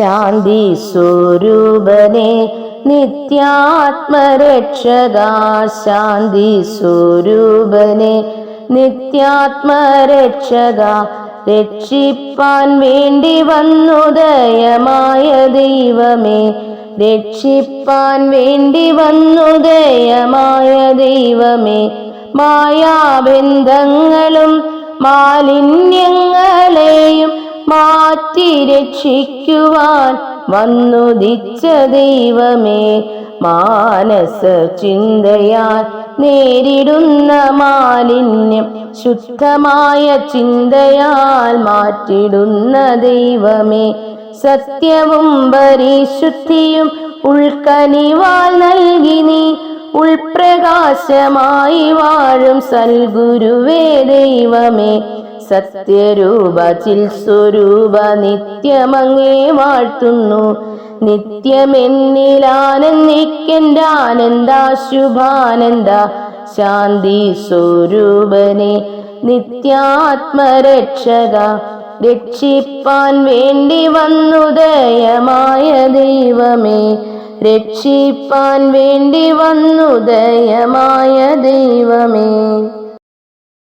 ശാന്തി സ്വരൂപനെ നിത്യാത്മരക്ഷകാ ശാന്തി സ്വരൂപനെ നിത്യാത്മരക്ഷകാ രക്ഷിപ്പാൻ വേണ്ടി വന്നു ദയമായ ദൈവമേ രക്ഷിപ്പാൻ വേണ്ടി വന്നു ദയമായ ദൈവമേ മായാബന്ധങ്ങളും മാലിന്യങ്ങളെയും മാറ്റി രക്ഷിക്കുവാൻ വന്നുദിച്ച ദൈവമേ മാനസ ചിന്തയാൽ നേരിടുന്ന മാലിന്യം ശുദ്ധമായ ചിന്തയാൽ മാറ്റിടുന്ന ദൈവമേ സത്യവും പരിശുദ്ധിയും ഉൾക്കനിവാൽ നൽകി നീ ഉൾപ്രകാശമായി വാഴും സൽഗുരുവേ ദൈവമേ സത്യരൂപ ചിൽ സ്വരൂപ നിത്യമങ്ങേ വാഴ്ത്തുന്നു നിത്യമെന്നിലാനന്ദിക്കെൻ്റെ ആനന്ദാശുഭാനന്ദ ശാന്തി സ്വരൂപനെ നിത്യാത്മരക്ഷക രക്ഷിപ്പാൻ വേണ്ടി വന്നു ദയമായ ദൈവമേ രക്ഷിപ്പാൻ വേണ്ടി വന്നു ദയമായ ദൈവമേ.